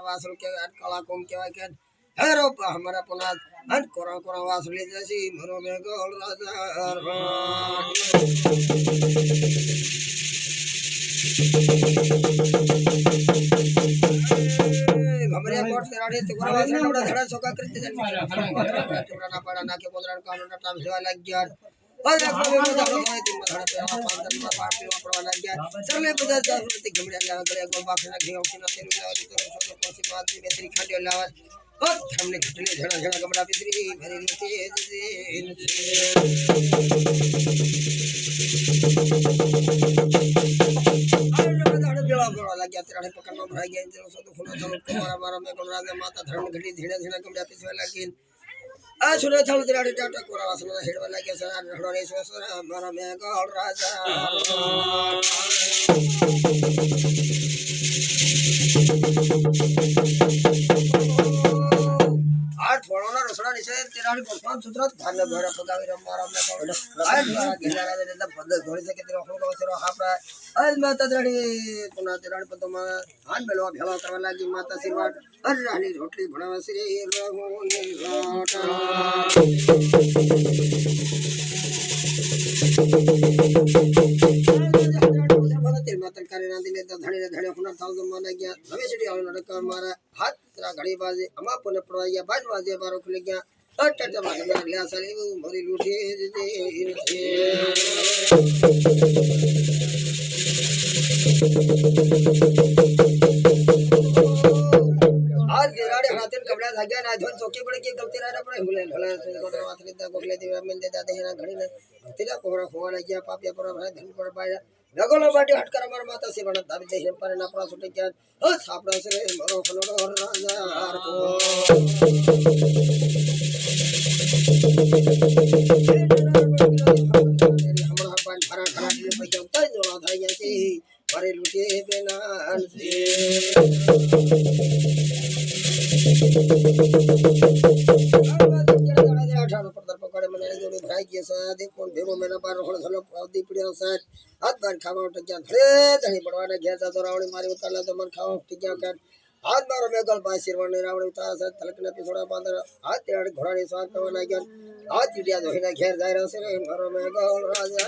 वासरू के काला कोम के के हेरो हमारा पुनात हन कोरा कोरा वासरू ले जैसी मरो में गोल राजा हमरे कोट से राडी तो कोरा वासरू बड़ा धड़ा सोका करते जन टुकड़ा ना पड़ा ना के बोदरा का ना टाइम सेवा लग गया और देखो वो जानो है तुम धड़ा पे पांच दिन में पार्टी में पड़वा लग गया चले 50 रुपए घमड़े लगा गले को बाख ना घेओ कि ना तेरी लावा तो छोटे कोसी बात में तेरी खांडियो लावा और हमने घटले झड़ा झड़ा कमरा पितरी भरी नीचे लग गया तेरा पकड़ना भाई गया तेरे सो तो खुला चलो तुम्हारा मारा में कोन राजा माता धर्म घड़ी धीरे धीरे कमरा पिसवा लगिन आ सुने चलो तेरा टाटा कोरा वासना हेड वाला के सर हड़ोरे ससुर मारा में गोल राजा आठ फोड़ोना रसड़ा नीचे तेरा गोपाल सुधरत धान भरा पगावी मारा में गोल आठ मारा गिलारा दे पद घोड़ी से के तेरा हो गो तेरा हापा आज माता द्रड़ी पुना तेरा पदमा हान बेलवा भेला करवा लागी माता सिरवाट अर रानी रोटली बनावा श्री रहो लाटा तेरे माता करे ना दिले धड़े धड़े हुनर थाल जमाना गया हमें सिटी आलो लड़का मारा हाथ तेरा घड़ी बाजे अमा पुने पड़वाया बाज बाजे बारो खुल गया अट अट मारे ले साली भरी लूटी आज गिराड़े हाथन कपड़ा धाग्या ना धन चौकी पड़े के गलती रहा पड़े हुले ढला गोदर माथले दा गोखले दिवा मिल दे दादे ना घड़ी ने तेरा कोहरा खोवा लग गया पापिया पर भाई धन पर पाया लगोला बाटी हट कर मार माता से बना दाबी दे पर ना पड़ा छुटे क्या ओ सापड़ा से मरो फलो राजा को हमरा पान भरा भरा ले पैसा उतर जोड़ा था जैसे भरे लुटे बिना से पकड़े मैंने जोड़ी भाई के साथ एक कौन भेरो मैंने बार होड़ धलो पावदी पड़िया साथ हाथ बार खावा टक्या धरे धनी पड़वाने घेरता तो रावणी मारी उतारला तो मन खावा टक्या कर हाथ मारो में गल पास सिरवने रावणी उतार साथ तलकने पिछोड़ा बांधर हाथ तेरे घोड़ा ने साथ में ना गया हाथ चिड़िया जो है घेर जाए रहा से मारो में गल राजा